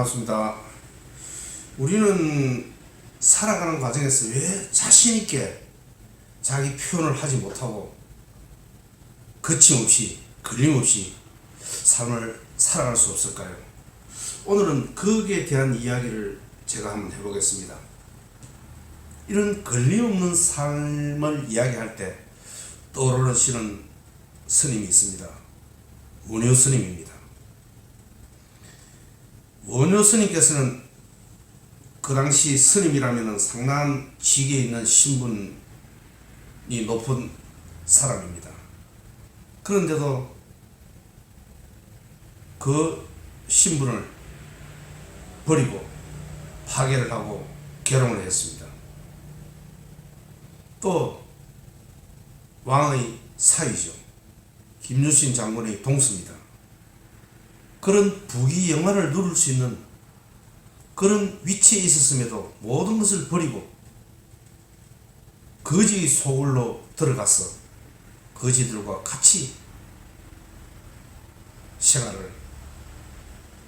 반갑습니다. 우리는 살아가는 과정에서 왜 자신있게 자기 표현을 하지 못하고 거침없이 걸림없이 삶을 살아갈 수 없을까요? 오늘은 거기에 대한 이야기를 제가 한번 해보겠습니다. 이런 걸림없는 삶을 이야기할 때 떠오르시는 스님이 있습니다. 원효 스님입니다. 원효 스님께서는 그 당시 스님이라면 상당한 직에 있는 신분이 높은 사람입니다. 그런데도 그 신분을 버리고 파괴를 하고 결혼을 했습니다. 또 왕의 사위죠. 김유신 장군의 동수입니다. 그런 부귀영화를 누릴 수 있는 그런 위치에 있었음에도 모든 것을 버리고 거지의 소굴로 들어가서 거지들과 같이 생활을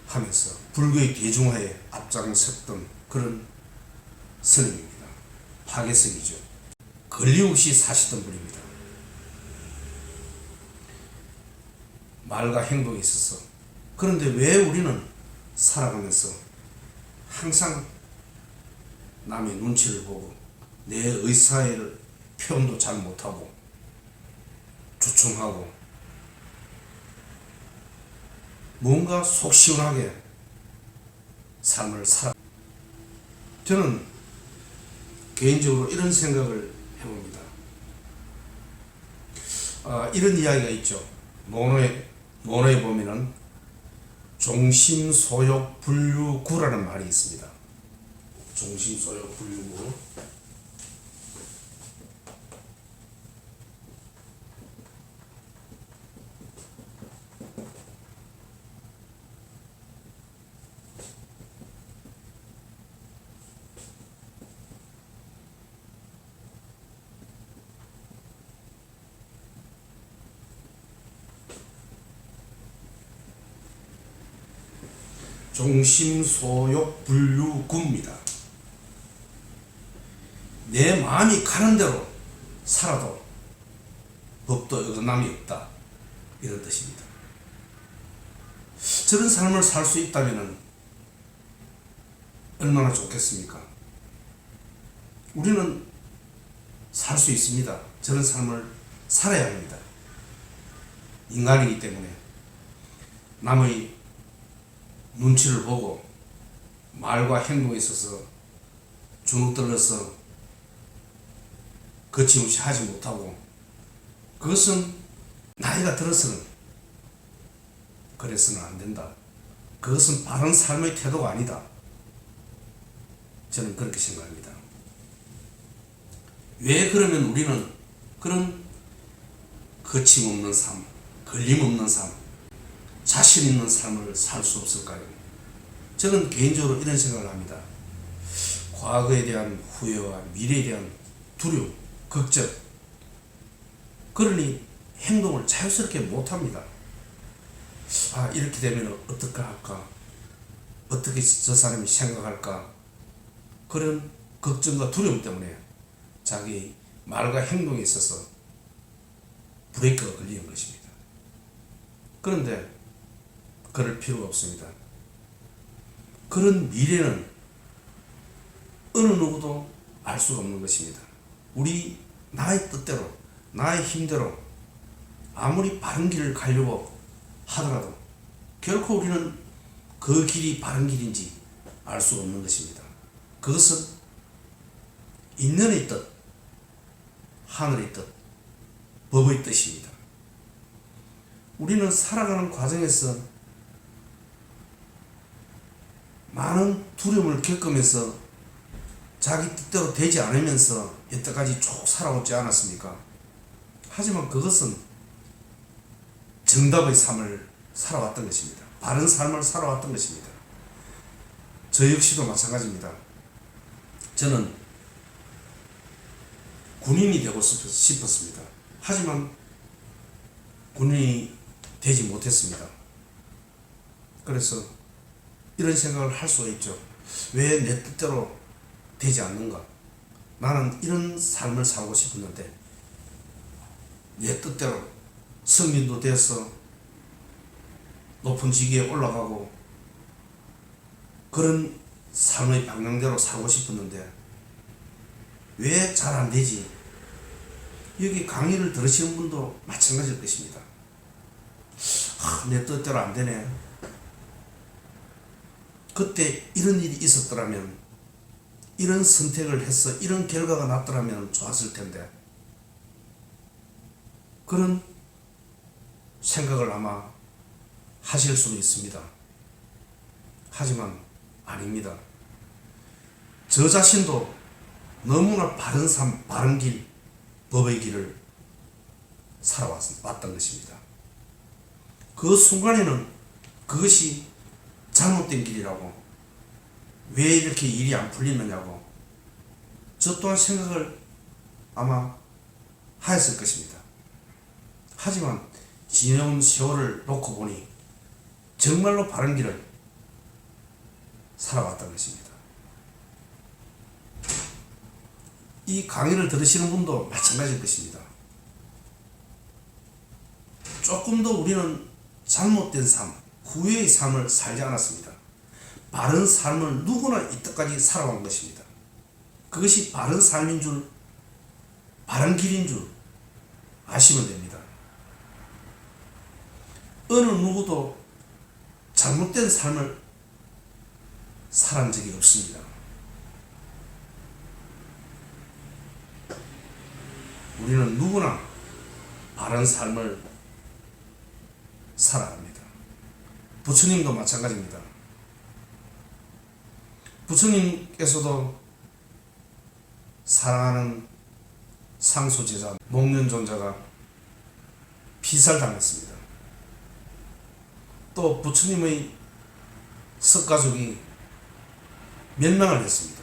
하면서 불교의 대중화에 앞장섰던 그런 스님입니다. 파괴석이죠. 걸림없이 사시던 분입니다. 말과 행동에 있어서. 그런데 왜 우리는 살아가면서 항상 남의 눈치를 보고 내 의사를 표현도 잘 못하고 주춤하고 뭔가 속 시원하게 삶을 살아. 저는 개인적으로 이런 생각을 해봅니다. 이런 이야기가 있죠. 논어에 보면은 종심소욕불유구라는 말이 있습니다. 종심소욕불유구. 종심소욕불유구입니다. 내 마음이 가는 대로 살아도 법도 어긋남이 없다, 이런 뜻입니다. 저런 삶을 살 수 있다면 얼마나 좋겠습니까? 우리는 살 수 있습니다. 저런 삶을 살아야 합니다. 인간이기 때문에 남의 눈치를 보고 말과 행동에 있어서 주눅들어서 거침없이 하지 못하고, 그것은 나이가 들어서는 그래서는 안 된다. 그것은 바른 삶의 태도가 아니다. 저는 그렇게 생각합니다. 왜 그러면 우리는 그런 거침없는 삶, 걸림없는 삶, 자신 있는 삶을 살 수 없을까요? 저는 개인적으로 이런 생각을 합니다. 과거에 대한 후회와 미래에 대한 두려움, 걱정, 그러니 행동을 자유스럽게 못합니다. 이렇게 되면 어떨까 할까? 어떻게 저 사람이 생각할까? 그런 걱정과 두려움 때문에 자기 말과 행동에 있어서 브레이크가 걸리는 것입니다. 그런데 그럴 필요가 없습니다. 그런 미래는 어느 누구도 알 수가 없는 것입니다. 우리 나의 뜻대로, 나의 힘대로 아무리 바른 길을 가려고 하더라도 결코 우리는 그 길이 바른 길인지 알 수가 없는 것입니다. 그것은 인연의 뜻, 하늘의 뜻, 법의 뜻입니다. 우리는 살아가는 과정에서 많은 두려움을 겪으면서 자기 뜻대로 되지 않으면서 여태까지 쭉 살아오지 않았습니까? 하지만 그것은 정답의 삶을 살아왔던 것입니다. 바른 삶을 살아왔던 것입니다. 저 역시도 마찬가지입니다. 저는 군인이 되고 싶었습니다. 하지만 군인이 되지 못했습니다. 그래서 이런 생각을 할 수가 있죠. 왜 내 뜻대로 되지 않는가? 나는 이런 삶을 살고 싶었는데 내 뜻대로 성민도 돼서 높은 직위에 올라가고 그런 삶의 방향대로 살고 싶었는데 왜 잘 안 되지? 여기 강의를 들으시는 분도 마찬가지일 것입니다. 내 뜻대로 안 되네. 그때 이런 일이 있었더라면, 이런 선택을 해서 이런 결과가 났더라면 좋았을 텐데, 그런 생각을 아마 하실 수도 있습니다. 하지만 아닙니다. 저 자신도 너무나 바른 삶, 바른 길, 법의 길을 살아왔던 것입니다. 그 순간에는 그것이 잘못된 길이라고, 왜 이렇게 일이 안 풀리느냐고 저 또한 생각을 아마 하였을 것입니다. 하지만 지나온 세월을 놓고 보니 정말로 바른 길을 살아왔던 것입니다. 이 강의를 들으시는 분도 마찬가지일 것입니다. 조금 더 우리는 잘못된 삶, 후회의 삶을 살지 않았습니다. 바른 삶을 누구나 이때까지 살아온 것입니다. 그것이 바른 삶인 줄, 바른 길인 줄 아시면 됩니다. 어느 누구도 잘못된 삶을 살은 적이 없습니다. 우리는 누구나 바른 삶을 살아야 합니다. 부처님도 마찬가지입니다. 부처님께서도 사랑하는 상소제자 목련존자가 피살당했습니다. 또 부처님의 석가족이 멸망을 했습니다.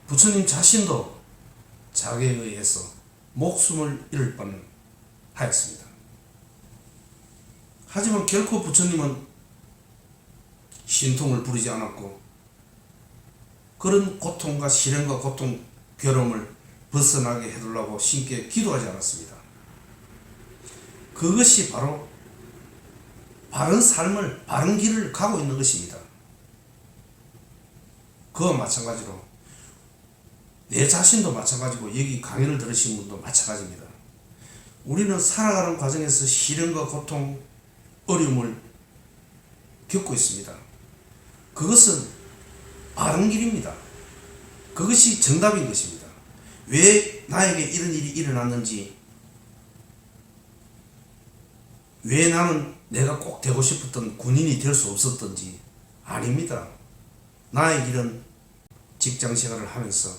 부처님 자신도 자기에 의해서 목숨을 잃을 뻔하였습니다. 하지만 결코 부처님은 신통을 부리지 않았고 그런 고통과 시련과 고통, 괴로움을 벗어나게 해달라고 신께 기도하지 않았습니다. 그것이 바로 바른 삶을, 바른 길을 가고 있는 것입니다. 그와 마찬가지로 내 자신도 마찬가지고 여기 강의를 들으신 분도 마찬가지입니다. 우리는 살아가는 과정에서 시련과 고통, 어려움을 겪고 있습니다. 그것은 바른 길입니다. 그것이 정답인 것입니다. 왜 나에게 이런 일이 일어났는지, 왜 나는 내가 꼭 되고 싶었던 군인이 될 수 없었던지 아닙니다. 나의 길은 직장 생활을 하면서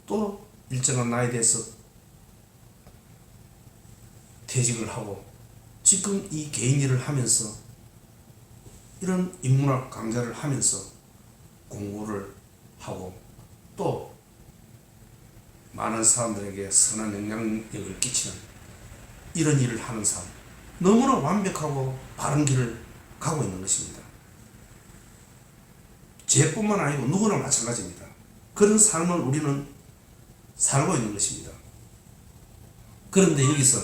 또 일정한 나이에 대해서 퇴직을 하고 지금 이 개인 일을 하면서 이런 인문학 강좌를 하면서 공부를 하고 또 많은 사람들에게 선한 영향력을 끼치는 이런 일을 하는 삶, 너무나 완벽하고 바른 길을 가고 있는 것입니다. 쟤뿐만 아니고 누구나 마찬가지입니다. 그런 삶을 우리는 살고 있는 것입니다. 그런데 여기서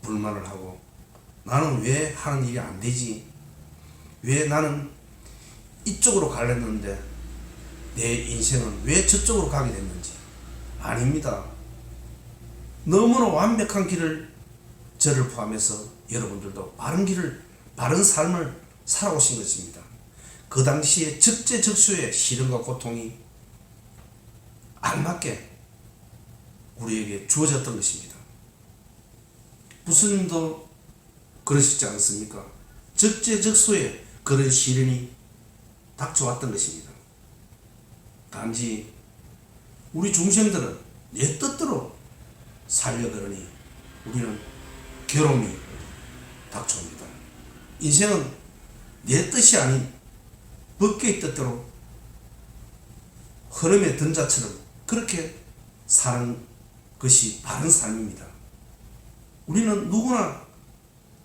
불만을 하고 나는 왜 하는 일이 안 되지? 왜 나는 이쪽으로 가려는데 내 인생은 왜 저쪽으로 가게 됐는지. 아닙니다. 너무나 완벽한 길을 저를 포함해서 여러분들도 바른 길을, 바른 삶을 살아오신 것입니다. 그 당시에 적재적소의 시련과 고통이 알맞게 우리에게 주어졌던 것입니다. 부처님도 그러시지 않습니까? 적재적소에 그런 시련이 닥쳐왔던 것입니다. 단지 우리 중생들은 내 뜻대로 살려들으니 우리는 괴로움이 닥쳐옵니다. 인생은 내 뜻이 아닌 법계의 뜻대로 흐름에 든 자처럼 그렇게 사는 것이 바른 삶입니다. 우리는 누구나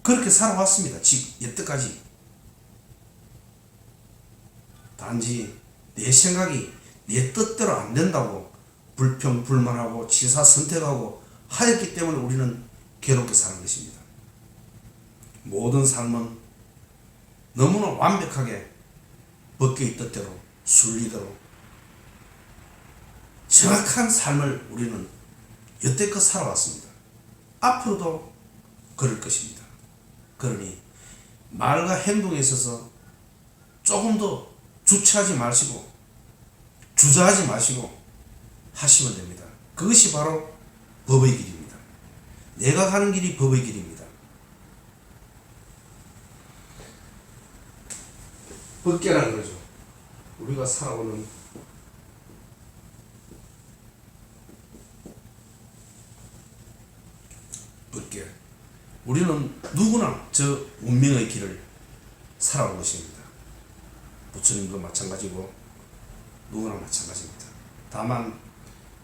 그렇게 살아왔습니다. 여태까지. 단지 내 생각이 내 뜻대로 안 된다고 불평, 불만하고 치사 선택하고 하였기 때문에 우리는 괴롭게 사는 것입니다. 모든 삶은 너무나 완벽하게 법계의 뜻대로 순리대로 정확한 삶을 우리는 여태껏 살아왔습니다. 앞으로도 그럴 것입니다. 그러니 말과 행동에 있어서 조금 더 주체하지 마시고 주저하지 마시고 하시면 됩니다. 그것이 바로 법의 길입니다. 내가 가는 길이 법의 길입니다. 법계라 그러죠. 우리가 살아오는 법계. 우리는 누구나 저 운명의 길을 살아온 것입니다. 부처님도 마찬가지고 누구나 마찬가지입니다. 다만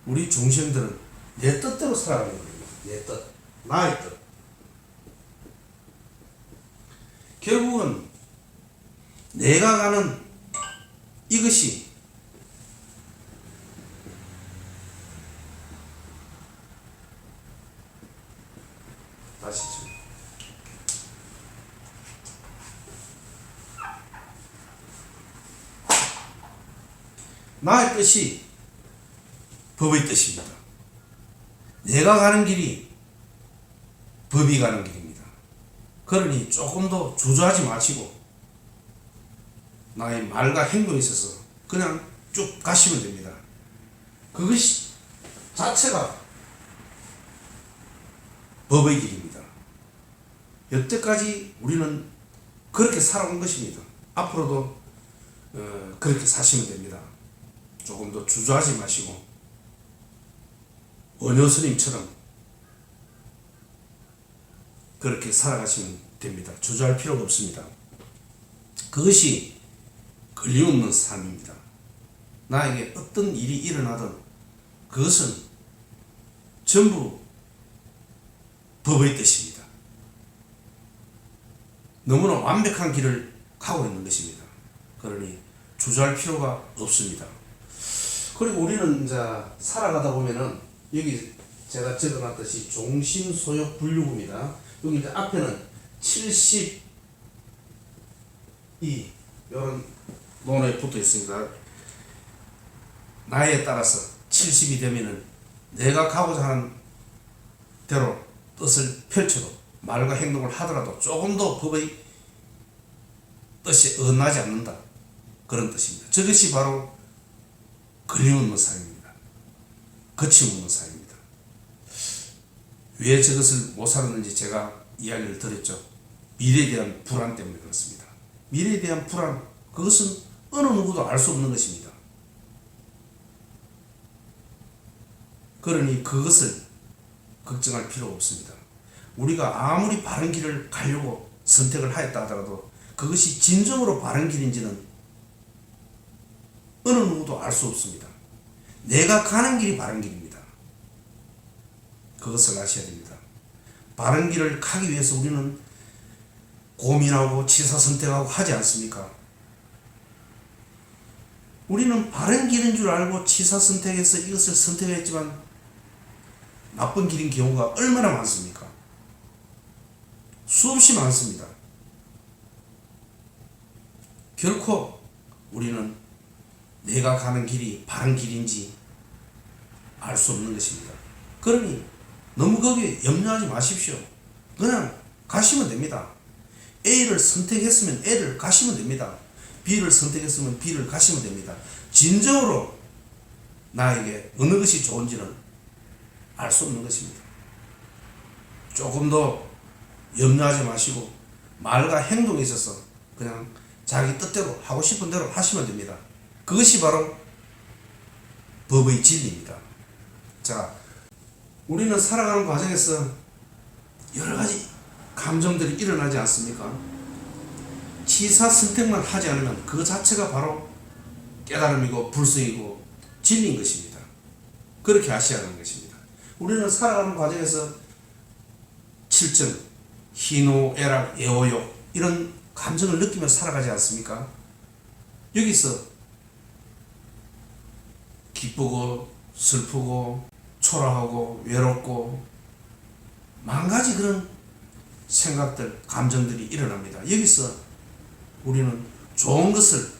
우리 중생들은 내 뜻대로 살아가는 겁니다. 내 뜻, 나의 뜻. 결국은 내가 가는 이것이 다시 좀 나의 뜻이 법의 뜻입니다. 내가 가는 길이 법이 가는 길입니다. 그러니 조금 더 주저하지 마시고 나의 말과 행동에 있어서 그냥 쭉 가시면 됩니다. 그것이 자체가 법의 길입니다. 여태까지 우리는 그렇게 살아온 것입니다. 앞으로도 그렇게 사시면 됩니다. 조금 더 주저하지 마시고 원효 스님처럼 그렇게 살아가시면 됩니다. 주저할 필요가 없습니다. 그것이 걸림없는 삶입니다. 나에게 어떤 일이 일어나든 그것은 전부 법의 뜻입니다. 너무나 완벽한 길을 가고 있는 것입니다. 그러니 주저할 필요가 없습니다. 그리고 우리는 이제 살아가다 보면은 여기 제가 적어놨듯이 종신소욕 분류구입니다. 여기 이제 앞에는 72 이런 논에 붙어 있습니다. 나이에 따라서 70이 되면은 내가 가고자 하는 대로 뜻을 펼쳐도 말과 행동을 하더라도 조금 더 법의 뜻이 어긋나지 않는다. 그런 뜻입니다. 저것이 바로 걸림없는 삶입니다. 거침없는 삶입니다. 왜 저것을 못 살았는지 제가 이야기를 드렸죠. 미래에 대한 불안 때문에 그렇습니다. 미래에 대한 불안, 그것은 어느 누구도 알 수 없는 것입니다. 그러니 그것을 걱정할 필요가 없습니다. 우리가 아무리 바른 길을 가려고 선택을 하였다 하더라도 그것이 진정으로 바른 길인지는 어느 누구도 알 수 없습니다. 내가 가는 길이 바른 길입니다. 그것을 아셔야 됩니다. 바른 길을 가기 위해서 우리는 고민하고 치사 선택하고 하지 않습니까? 우리는 바른 길인 줄 알고 치사 선택해서 이것을 선택했지만 나쁜 길인 경우가 얼마나 많습니까? 수없이 많습니다. 결코 우리는 내가 가는 길이 바른 길인지 알 수 없는 것입니다. 그러니 너무 거기에 염려하지 마십시오. 그냥 가시면 됩니다. A를 선택했으면 A를 가시면 됩니다. B를 선택했으면 B를 가시면 됩니다. 진정으로 나에게 어느 것이 좋은지는 알 수 없는 것입니다. 조금 더 염려하지 마시고 말과 행동에 있어서 그냥 자기 뜻대로 하고 싶은 대로 하시면 됩니다. 그것이 바로 법의 진리입니다. 자, 우리는 살아가는 과정에서 여러 가지 감정들이 일어나지 않습니까? 치사 선택만 하지 않으면 그 자체가 바로 깨달음이고 불성이고 진리인 것입니다. 그렇게 아셔야 하는 것입니다. 우리는 살아가는 과정에서 칠정, 희노, 애락, 애호욕 이런 감정을 느끼며 살아가지 않습니까? 여기서 기쁘고 슬프고 초라하고 외롭고 만 가지 그런 생각들, 감정들이 일어납니다. 여기서 우리는 좋은 것을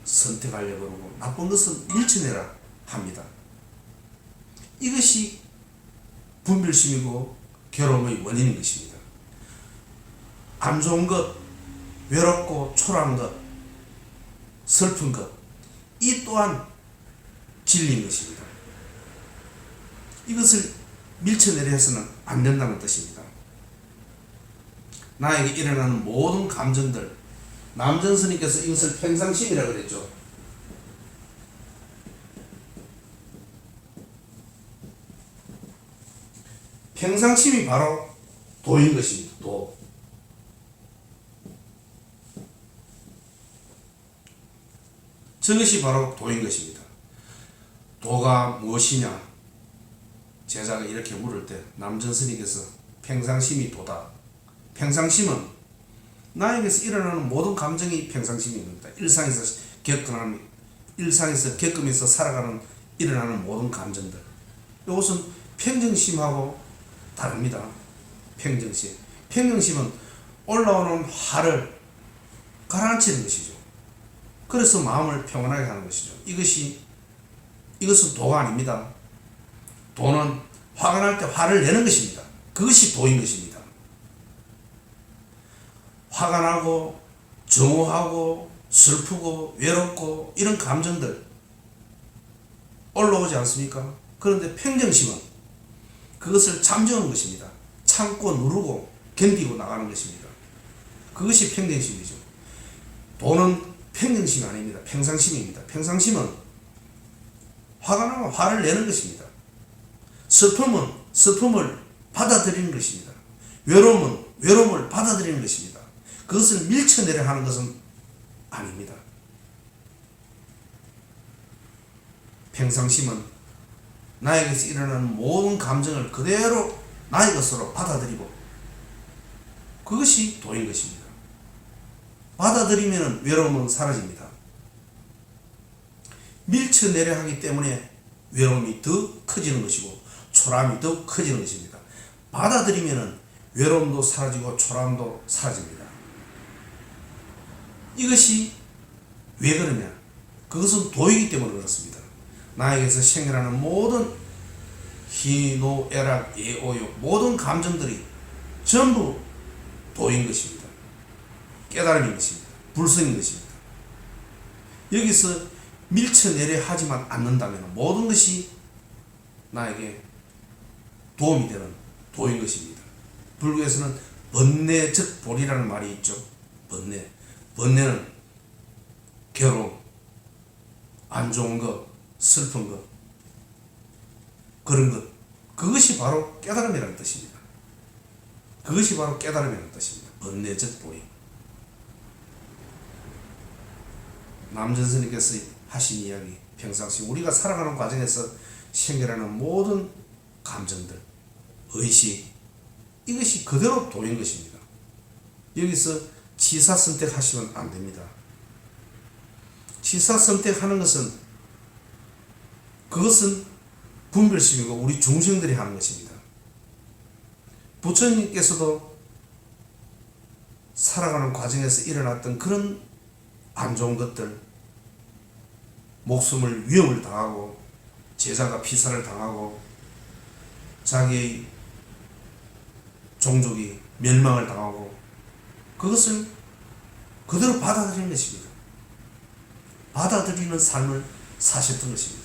선택하려고 하고 나쁜 것을 밀쳐내라 합니다. 이것이 분별심이고 괴로움의 원인인 것입니다. 안 좋은 것, 외롭고 초라한 것, 슬픈 것, 이 또한 진리인 것입니다. 이것을 밀쳐내려 해서는 안 된다는 뜻입니다. 나에게 일어나는 모든 감정들, 남전 스님께서 이것을 평상심이라고 그랬죠. 평상심이 바로 도인 것입니다. 도. 저것이 바로 도인 것입니다. 도가 무엇이냐? 제자가 이렇게 물을 때 남전 스님께서 평상심이 도다. 평상심은 나에게서 일어나는 모든 감정이 평상심입니다. 일상에서 겪으면서 살아가는 일어나는 모든 감정들. 이것은 평정심하고 다릅니다. 평정심. 평정심은 올라오는 화를 가라앉히는 것이죠. 그래서 마음을 평온하게 하는 것이죠. 이것은 도가 아닙니다. 도는 화가 날 때 화를 내는 것입니다. 그것이 도인 것입니다. 화가 나고 정오하고 슬프고 외롭고 이런 감정들 올라오지 않습니까? 그런데 평정심은 그것을 잠재우는 것입니다. 참고 누르고 견디고 나가는 것입니다. 그것이 평정심이죠. 도는 평정심이 아닙니다. 평상심입니다. 평상심은 화가 나면 화를 내는 것입니다. 슬픔은 슬픔을 받아들이는 것입니다. 외로움은 외로움을 받아들이는 것입니다. 그것을 밀쳐내려 하는 것은 아닙니다. 평상심은 나에게서 일어나는 모든 감정을 그대로 나의 것으로 받아들이고 그것이 도인 것입니다. 받아들이면 외로움은 사라집니다. 밀쳐내려 하기 때문에 외로움이 더 커지는 것이고 초라함이 더 커지는 것입니다. 받아들이면 외로움도 사라지고 초라함도 사라집니다. 이것이 왜 그러냐? 그것은 도이기 때문에 그렇습니다. 나에게서 생겨나는 모든 희노 애락 예오욕 모든 감정들이 전부 도인 것입니다. 깨달음인 것입니다. 불성인 것입니다. 여기서 밀쳐내려 하지만 않는다면 모든 것이 나에게 도움이 되는 도인 것입니다. 불교에서는 번뇌적볼이라는 말이 있죠. 번뇌. 번뇌는 괴로움, 안 좋은 것, 슬픈 것, 그런 것. 그것이 바로 깨달음이라는 뜻입니다. 그것이 바로 깨달음이라는 뜻입니다. 번뇌적볼이. 남전스님께서 하신 이야기, 평상시 우리가 살아가는 과정에서 생겨나는 모든 감정들, 의식, 이것이 그대로 도인 것입니다. 여기서 치사 선택하시면 안 됩니다. 치사 선택하는 그것은 분별심이고 우리 중생들이 하는 것입니다. 부처님께서도 살아가는 과정에서 일어났던 그런 안 좋은 것들, 목숨을 위협을 당하고 제자가 피살을 당하고 자기의 종족이 멸망을 당하고 그것을 그대로 받아들이는 것입니다. 받아들이는 삶을 사셨던 것입니다.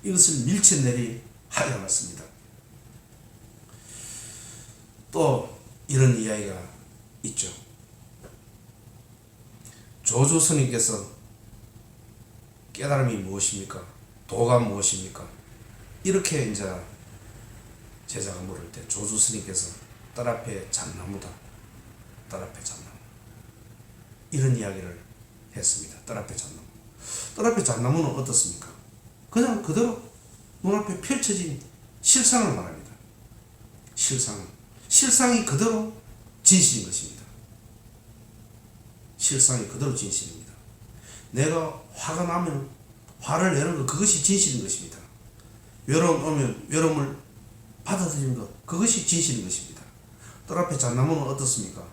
이것을 밀쳐내리 하지 않았습니다. 또 이런 이야기가 있죠. 조조 스님께서 깨달음이 무엇입니까? 도가 무엇입니까? 이렇게 이제 제자가 물을 때 조조 스님께서 딸 앞에 잣나무다. 딸 앞에 잣나무. 이런 이야기를 했습니다. 딸 앞에 잣나무. 딸 앞에 잣나무는 어떻습니까? 그냥 그대로 눈앞에 펼쳐진 실상을 말합니다. 실상이 그대로 진실인 것입니다. 실상이 그대로 진실입니다. 내가 화가 나면 화를 내는 것, 그것이 진실인 것입니다. 외로움 오면 외로움을 받아들이는 것, 그것이 진실인 것입니다. 뜰 앞에 잣나무는 어떻습니까?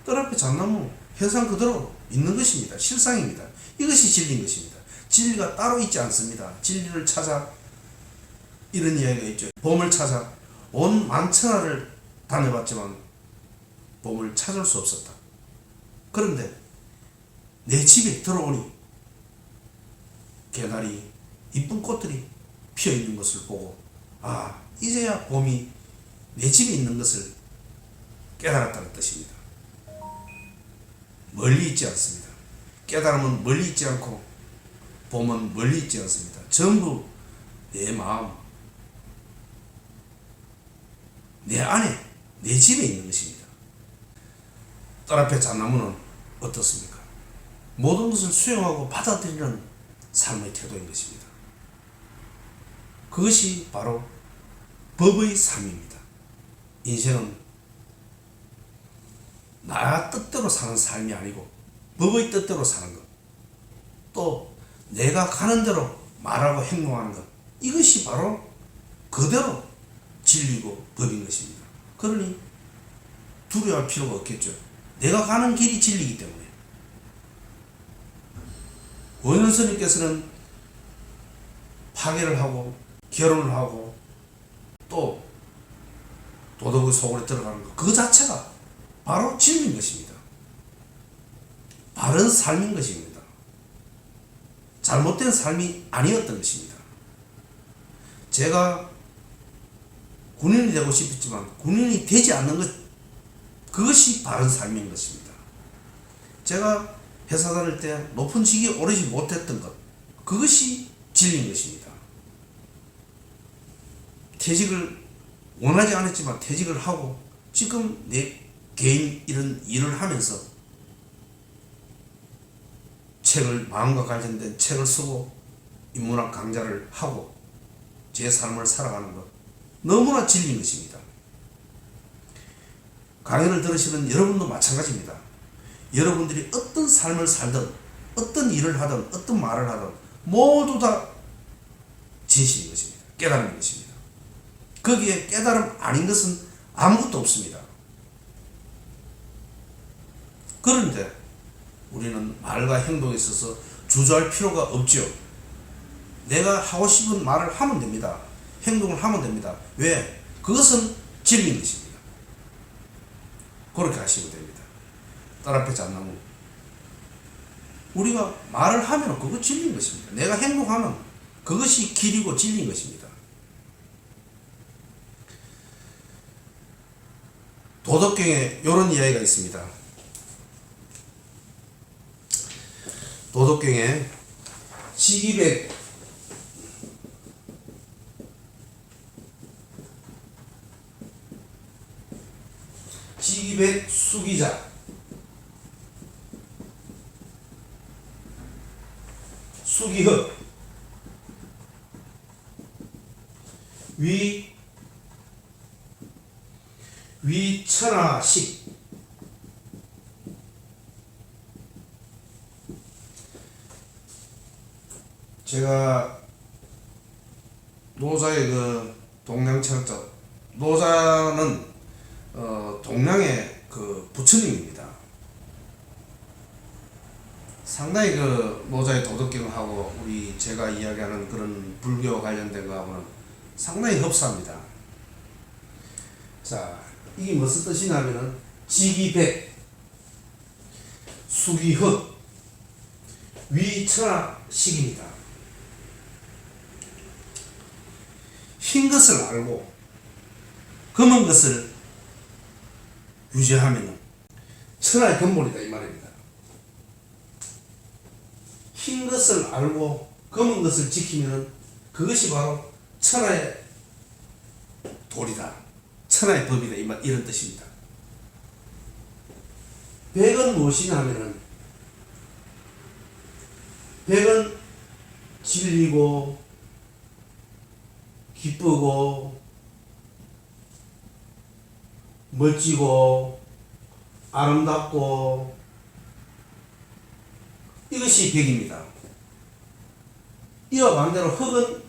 뜰 앞에 잣나무 현상 그대로 있는 것입니다. 실상입니다. 이것이 진리인 것입니다. 진리가 따로 있지 않습니다. 진리를 찾아, 이런 이야기가 있죠. 봄을 찾아 온 만천하를 다녀봤지만 봄을 찾을 수 없었다. 그런데 내 집에 들어오니 개나리, 이쁜 꽃들이 피어 있는 것을 보고, 아, 이제야 봄이 내 집에 있는 것을 깨달았다는 뜻입니다. 멀리 있지 않습니다. 깨달음은 멀리 있지 않고 봄은 멀리 있지 않습니다. 전부 내 마음, 내 안에, 내 집에 있는 것입니다. 뜰 앞에 잣나무는 어떻습니까? 모든 것을 수용하고 받아들이는 삶의 태도인 것입니다. 그것이 바로 법의 삶입니다. 인생은 나 뜻대로 사는 삶이 아니고 법의 뜻대로 사는 것, 또 내가 가는 대로 말하고 행동하는 것, 이것이 바로 그대로 진리고 법인 것입니다. 그러니 두려워할 필요가 없겠죠. 내가 가는 길이 진리이기 때문에. 원현스님께서는 파괴를 하고 결혼을 하고 또 도덕의 속으로 들어가는 것, 그 자체가 바로 진리인 것입니다. 바른 삶인 것입니다. 잘못된 삶이 아니었던 것입니다. 제가 군인이 되고 싶었지만 군인이 되지 않는 것, 그것이 바른 삶인 것입니다. 제가 회사 다닐 때 높은 직위에 오르지 못했던 것, 그것이 진리인 것입니다. 퇴직을 원하지 않았지만 퇴직을 하고 지금 내 개인 이런 일을 하면서 책을, 마음과 관련된 책을 쓰고 인문학 강좌를 하고 제 삶을 살아가는 것, 너무나 진리인 것입니다. 강의를 들으시는 여러분도 마찬가지입니다. 여러분들이 어떤 삶을 살든 어떤 일을 하든 어떤 말을 하든 모두 다 진실인 것입니다. 깨달은 것입니다. 거기에 깨달음 아닌 것은 아무것도 없습니다. 그런데 우리는 말과 행동에 있어서 주저할 필요가 없죠. 내가 하고 싶은 말을 하면 됩니다. 행동을 하면 됩니다. 왜? 그것은 진리인 것입니다. 그렇게 하시면 됩니다. 뜰 앞에 잣나무, 우리가 말을 하면 그거 진리인 것입니다. 내가 행동하면 그것이 길이고 진리인 것입니다. 도덕경에 이런 이야기가 있습니다. 도덕경에 시기백 수기자, 수기흑, 위천하식, 제가 노자의 그 동량철자, 노자는 동량의 그 부처님입니다. 상당히 그 노자의 도덕경하고 우리 제가 이야기하는 그런 불교 관련된 거하고는 상당히 흡사합니다. 자, 이게 무슨 뜻이냐면은 지기백, 수기흑, 위천하식입니다. 흰 것을 알고 검은 것을 유지하면 천하의 근본이다, 이 말입니다. 흰 것을 알고 검은 것을 지키면 그것이 바로 천하의 도리다, 천하의 법이다, 이런 뜻입니다. 백은 무엇이냐 하면은, 백은 진리고 기쁘고 멋지고 아름답고 이것이 벽입니다. 이와 반대로 흙은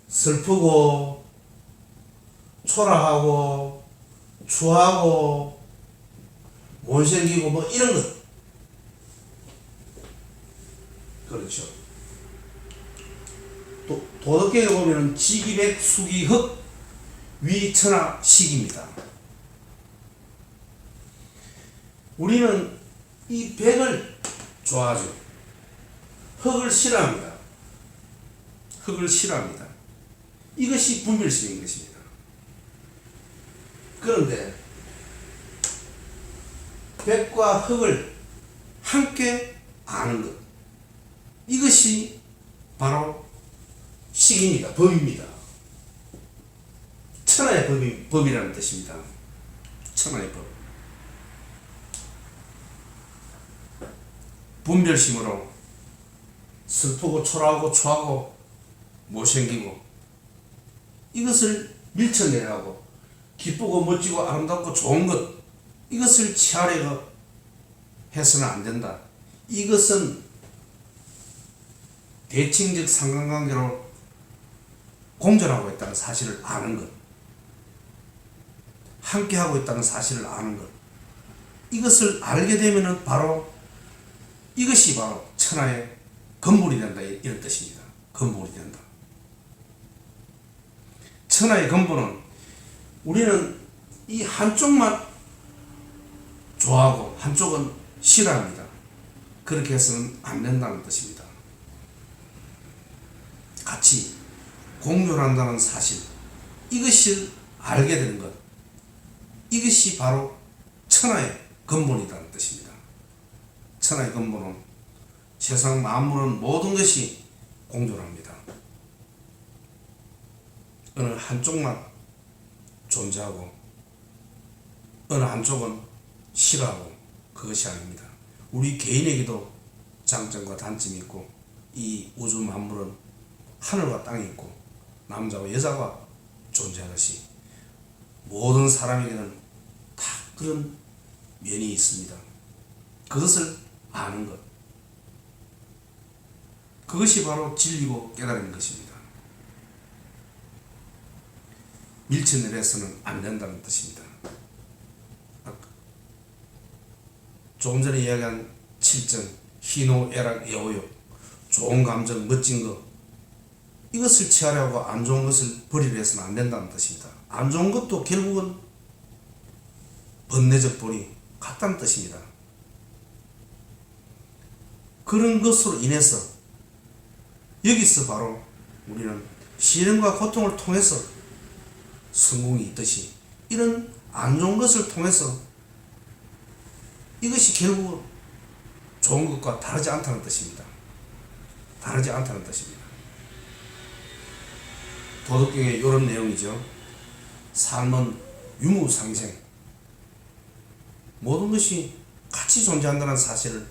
슬프고 초라하고 추하고 못생기고 뭐 이런 것. 그렇죠. 도덕경에 보면 지기백 수기흙 위천하식입니다. 우리는 이 백을 좋아하죠. 흙을 싫어합니다. 흙을 싫어합니다. 이것이 분별심인 것입니다. 그런데 백과 흙을 함께 아는 것, 이것이 바로 식입니다. 법입니다. 천하의 법이라는 뜻입니다. 천하의 법. 분별심으로 슬프고 초라하고 추하고 못생기고 이것을 밀쳐내라고 기쁘고 멋지고 아름답고 좋은 것, 이것을 치하려고 해서는 안 된다. 이것은 대칭적 상관관계로 공존하고 있다는 사실을 아는 것, 함께하고 있다는 사실을 아는 것, 이것을 알게 되면 바로 이것이 바로 천하의 근본이 된다, 이런 뜻입니다. 근본이 된다. 천하의 근본은 우리는 이 한쪽만 좋아하고 한쪽은 싫어합니다. 그렇게 해서는 안 된다는 뜻입니다. 같이 공존한다는 사실, 이것을 알게 되는 것, 이것이 바로 천하의 근본이라는 뜻입니다. 천하의 근본은 세상 만물은 모든 것이 공존합니다. 어느 한쪽만 존재하고 어느 한쪽은 싫어하고 그것이 아닙니다. 우리 개인에게도 장점과 단점이 있고 이 우주 만물은 하늘과 땅이 있고 남자와 여자가 존재하듯이 모든 사람에게는 다 그런 면이 있습니다. 그것을 아는 것, 그것이 바로 진리고 깨달은 것입니다. 밀쳐내려서는 안 된다는 뜻입니다. 조금 전에 이야기한 7점, 희노, 애락, 애호욕, 좋은 감정, 멋진 것, 이것을 취하려고 안 좋은 것을 버리려 해서는 안 된다는 뜻입니다. 안 좋은 것도 결국은 번뇌적 본이 같다는 뜻입니다. 그런 것으로 인해서 여기서 바로 우리는 시련과 고통을 통해서 성공이 있듯이 이런 안 좋은 것을 통해서 이것이 결국 좋은 것과 다르지 않다는 뜻입니다. 다르지 않다는 뜻입니다. 도덕경에 이런 내용이죠. 삶은 유무상생, 모든 것이 같이 존재한다는 사실을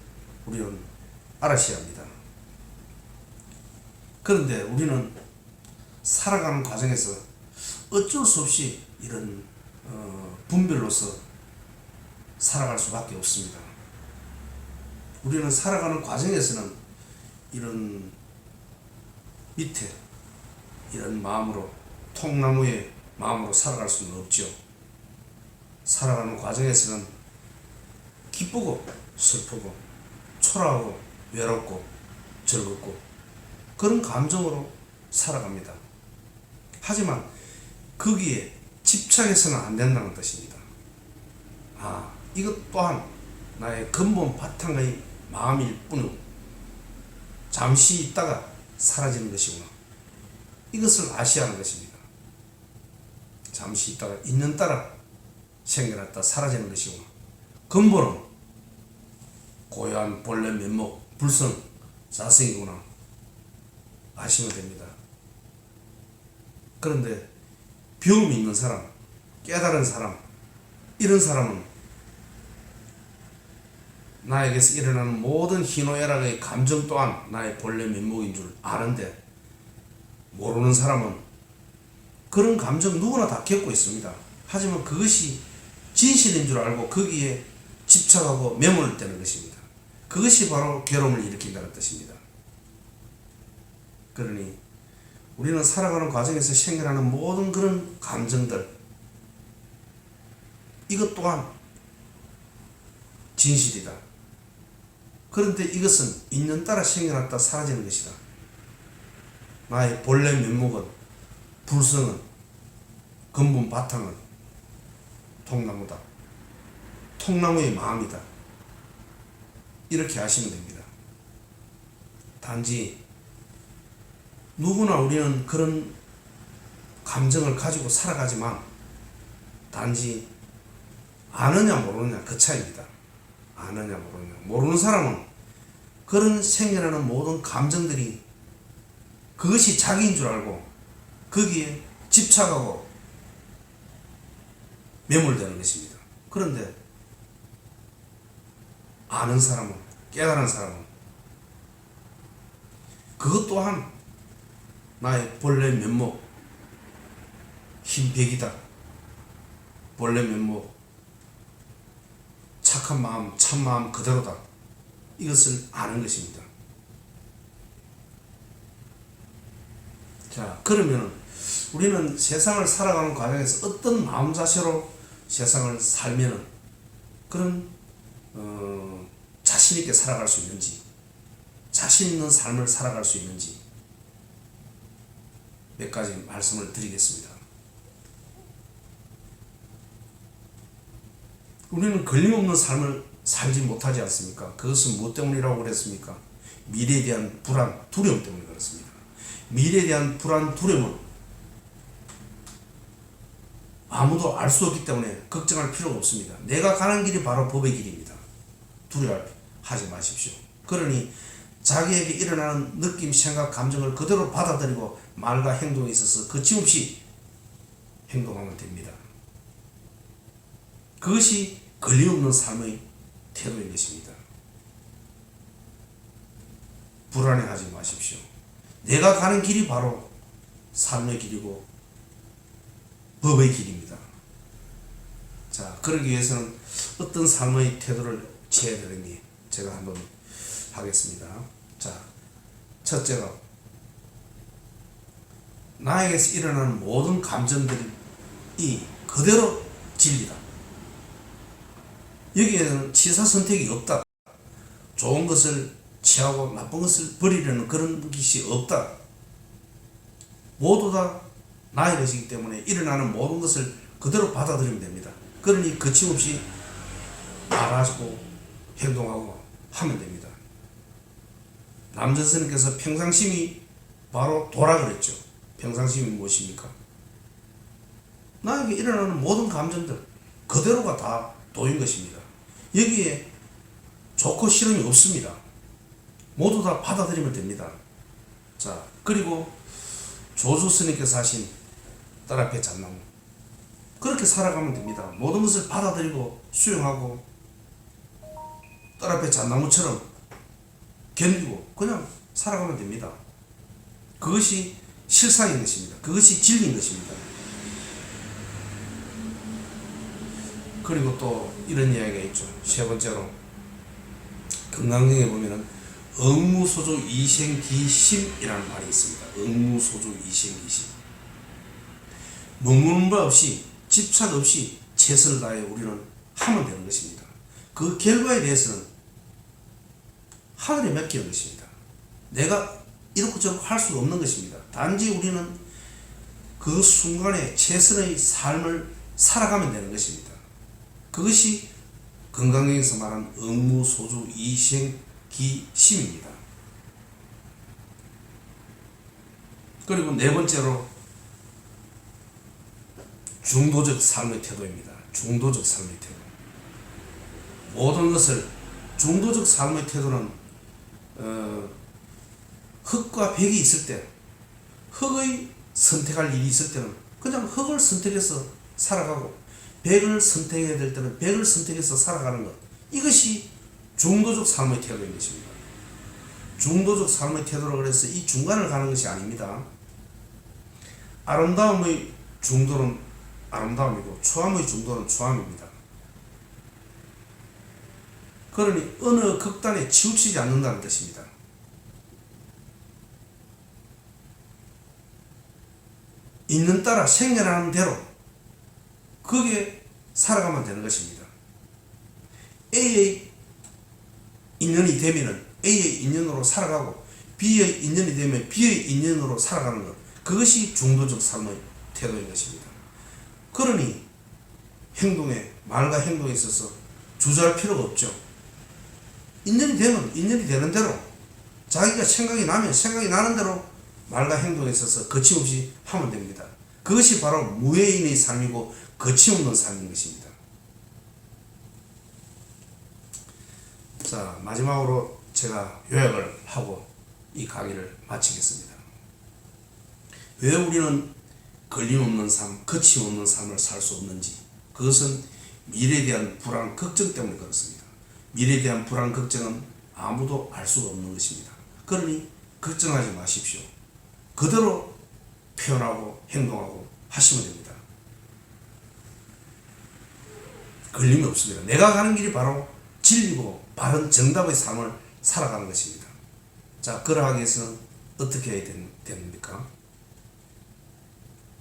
우리는 알아셔야 합니다. 그런데 우리는 살아가는 과정에서 어쩔 수 없이 이런 분별로서 살아갈 수밖에 없습니다. 우리는 살아가는 과정에서는 이런 밑에 이런 마음으로, 통나무의 마음으로 살아갈 수는 없죠. 살아가는 과정에서는 기쁘고 슬프고 초라하고 외롭고 즐겁고 그런 감정으로 살아갑니다. 하지만 거기에 집착해서는 안 된다는 뜻입니다. 이것 또한 나의 근본 바탕의 마음일 뿐이고 잠시 있다가 사라지는 것이구나, 이것을 아셔야 하는 것입니다. 잠시 있다가 있는 따라 생겨났다 사라지는 것이구나. 근본은 고요한 본래 면목 불성 자성이구나 아시면 됩니다. 그런데 배움이 있는 사람, 깨달은 사람, 이런 사람은 나에게서 일어나는 모든 희노애락의 감정 또한 나의 본래 면목인 줄 아는데, 모르는 사람은 그런 감정 누구나 다 겪고 있습니다. 하지만 그것이 진실인 줄 알고 거기에 집착하고 매몰되는 것입니다. 그것이 바로 괴로움을 일으킨다는 뜻입니다. 그러니 우리는 살아가는 과정에서 생겨나는 모든 그런 감정들, 이것 또한 진실이다. 그런데 이것은 인연 따라 생겨났다 사라지는 것이다. 나의 본래 면목은, 불성은, 근본 바탕은 통나무다. 통나무의 마음이다. 이렇게 하시면 됩니다. 단지 누구나 우리는 그런 감정을 가지고 살아가지만 단지 아느냐 모르느냐 그 차이입니다. 아느냐 모르느냐. 모르는 사람은 그런 생겨나는 모든 감정들이 그것이 자기인 줄 알고 거기에 집착하고 매몰되는 것입니다. 그런데 아는 사람은, 깨달은 사람은 그것 또한 나의 본래 면목, 흰백이다. 본래 면목, 착한 마음, 참마음 그대로다. 이것을 아는 것입니다. 자, 그러면 우리는 세상을 살아가는 과정에서 어떤 마음 자세로 세상을 살면은 그런 자신 있게 살아갈 수 있는지, 자신 있는 삶을 살아갈 수 있는지 몇 가지 말씀을 드리겠습니다. 우리는 걸림없는 삶을 살지 못하지 않습니까? 그것은 무엇 때문이라고 그랬습니까? 미래에 대한 불안, 두려움 때문에 그렇습니다. 미래에 대한 불안, 두려움은 아무도 알 수 없기 때문에 걱정할 필요가 없습니다. 내가 가는 길이 바로 법의 길입니다. 두려워하지 마십시오. 그러니 자기에게 일어나는 느낌, 생각, 감정을 그대로 받아들이고 말과 행동에 있어서 거침없이 행동하면 됩니다. 그것이 걸림없는 삶의 태도인 것입니다. 불안해하지 마십시오. 내가 가는 길이 바로 삶의 길이고 법의 길입니다. 자, 그러기 위해서는 어떤 삶의 태도를 취해야 되는지 제가 한번 하겠습니다. 자, 첫째가 나에게서 일어나는 모든 감정들이 그대로 진리다. 여기에는 취사 선택이 없다. 좋은 것을 취하고 나쁜 것을 버리려는 그런 것이 없다. 모두 다 나의 것이기 때문에 일어나는 모든 것을 그대로 받아들이면 됩니다. 그러니 거침없이 말하고 행동하고 하면 됩니다. 남전스님께서 평상심이 바로 도라 그랬죠. 평상심이 무엇입니까? 나에게 일어나는 모든 감정들 그대로가 다 도인 것입니다. 여기에 좋고 싫음이 없습니다. 모두 다 받아들이면 됩니다. 자, 그리고 조주스님께서 하신 딸 앞에 잣나무, 그렇게 살아가면 됩니다. 모든 것을 받아들이고 수용하고 딸 앞에 잣나무처럼 견디고 그냥 살아가면 됩니다. 그것이 실상인 것입니다. 그것이 진리인 것입니다. 그리고 또 이런 이야기가 있죠. 세 번째로 건강경에 보면은 응무소조 이생기심이라는 말이 있습니다. 응무소조 이생기심. 머무는 바 없이 집착 없이 최선을 다해 우리는 하면 되는 것입니다. 그 결과에 대해서는 하늘에 맡기는 것입니다. 내가 이렇게 저렇게 할 수가 없는 것입니다. 단지 우리는 그 순간에 최선의 삶을 살아가면 되는 것입니다. 그것이 건강경에서 말하는 응무소주 이생기심입니다. 그리고 네 번째로 중도적 삶의 태도입니다. 중도적 삶의 태도. 모든 것을 중도적 삶의 태도는 흑과 백이 있을 때, 흑의 선택할 일이 있을 때는 그냥 흑을 선택해서 살아가고 백을 선택해야 될 때는 백을 선택해서 살아가는 것, 이것이 중도적 삶의 태도인 것입니다. 중도적 삶의 태도라고 해서 이 중간을 가는 것이 아닙니다. 아름다움의 중도는 아름다움이고 추함의 중도는 추함입니다. 그러니 어느 극단에 치우치지 않는다는 뜻입니다. 있는 따라 생겨나는 대로 거기에 살아가면 되는 것입니다. A의 인연이 되면은 A의 인연으로 살아가고 B의 인연이 되면 B의 인연으로 살아가는 것, 그것이 중도적 삶의 태도인 것입니다. 그러니 행동에, 말과 행동에 있어서 주저할 필요가 없죠. 인연이 되면 인연이 되는 대로, 자기가 생각이 나면 생각이 나는 대로 말과 행동에 있어서 거침없이 하면 됩니다. 그것이 바로 무예인의 삶이고 거침없는 삶인 것입니다. 자, 마지막으로 제가 요약을 하고 이 강의를 마치겠습니다. 왜 우리는 걸림없는 삶, 거침없는 삶을 살 수 없는지, 그것은 미래에 대한 불안, 걱정 때문에 그렇습니다. 미래에 대한 불안, 걱정은 아무도 알 수가 없는 것입니다. 그러니 걱정하지 마십시오. 그대로 표현하고 행동하고 하시면 됩니다. 걸림이 없습니다. 내가 가는 길이 바로 진리고 바른 정답의 삶을 살아가는 것입니다. 자, 그러하기 위해서는 어떻게 해야 됩니까?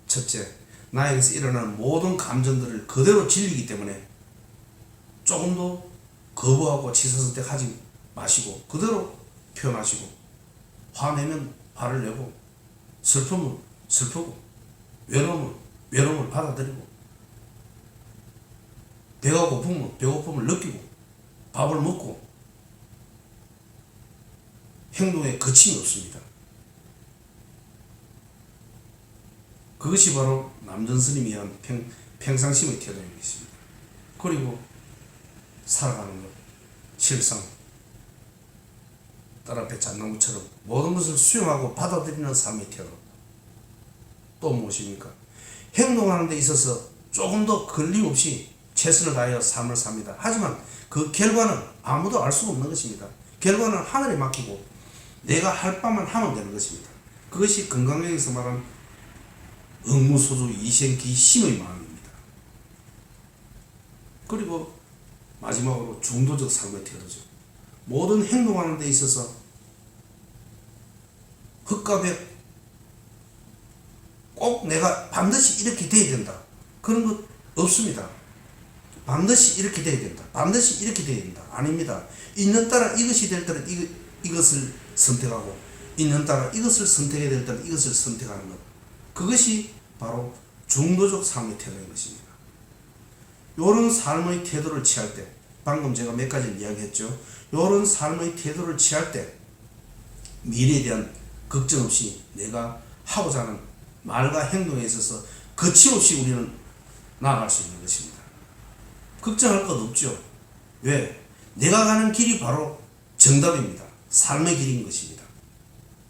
첫째, 나에게서 일어나는 모든 감정들을 그대로 진리이기 때문에 조금도 거부하고 취사선택하지 마시고 그대로 표현하시고, 화내면 화를 내고, 슬픔은 슬프고, 외로움은 외로움을 받아들이고, 배가 고프면 배고픔을 느끼고, 밥을 먹고, 행동에 거침이 없습니다. 그것이 바로 남전 스님이 한 평상심의 태도인 것입니다. 그리고 살아가는 것, 실상 딸 앞에 잣나무처럼 모든 것을 수용하고 받아들이는 삶의 태도. 또 무엇입니까? 행동하는 데 있어서 조금 더 걸림없이 최선을 다하여 삶을 삽니다. 하지만 그 결과는 아무도 알 수가 없는 것입니다. 결과는 하늘에 맡기고 내가 할 바만 하면 되는 것입니다. 그것이 건강경에서 말하는 응무소주 이생기심의 마음입니다. 그리고 마지막으로 중도적 삶의 태도죠. 모든 행동하는 데 있어서 흙과 벽, 꼭 내가 반드시 이렇게 돼야 된다, 그런 것 없습니다. 반드시 이렇게 돼야 된다, 반드시 이렇게 돼야 된다, 아닙니다. 있는 따라 이것이 될 때는 이것을 선택하고, 있는 따라 이것을 선택해야 될 때는 이것을 선택하는 것, 그것이 바로 중도적 삶의 태도인 것입니다. 이런 삶의 태도를 취할 때, 방금 제가 몇 가지를 이야기했죠. 이런 삶의 태도를 취할 때 미래에 대한 걱정 없이 내가 하고자 하는 말과 행동에 있어서 거침없이 우리는 나아갈 수 있는 것입니다. 걱정할 것 없죠. 왜? 내가 가는 길이 바로 정답입니다. 삶의 길인 것입니다.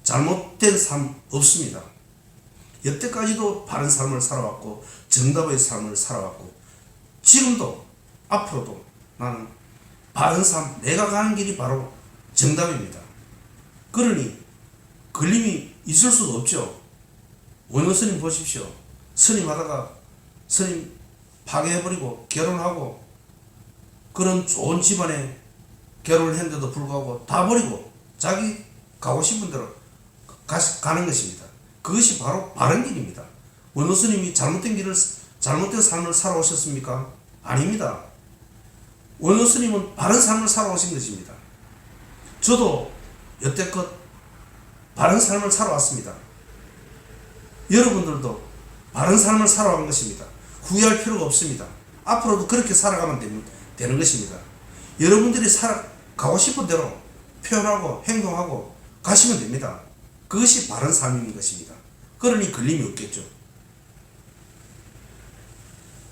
잘못된 삶 없습니다. 여태까지도 바른 삶을 살아왔고 정답의 삶을 살아왔고 지금도 앞으로도 나는 바른 삶, 내가 가는 길이 바로 정답입니다. 그러니 걸림이 있을 수가 없죠. 원효 스님 보십시오. 스님 하다가 스님 파괴해버리고 결혼하고 그런 좋은 집안에 결혼을 했는데도 불구하고 다 버리고 자기 가고 싶은 대로 가는 것입니다. 그것이 바로 바른 길입니다. 원효 스님이 잘못된 삶을 살아오셨습니까? 아닙니다. 원효 스님은 바른 삶을 살아오신 것입니다. 저도 여태껏 바른 삶을 살아왔습니다. 여러분들도 바른 삶을 살아온 것입니다. 후회할 필요가 없습니다. 앞으로도 그렇게 살아가면 되는 것입니다. 여러분들이 가고 싶은 대로 표현하고 행동하고 가시면 됩니다. 그것이 바른 삶인 것입니다. 그러니 걸림이 없겠죠.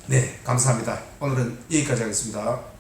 네, 감사합니다. 오늘은 여기까지 하겠습니다.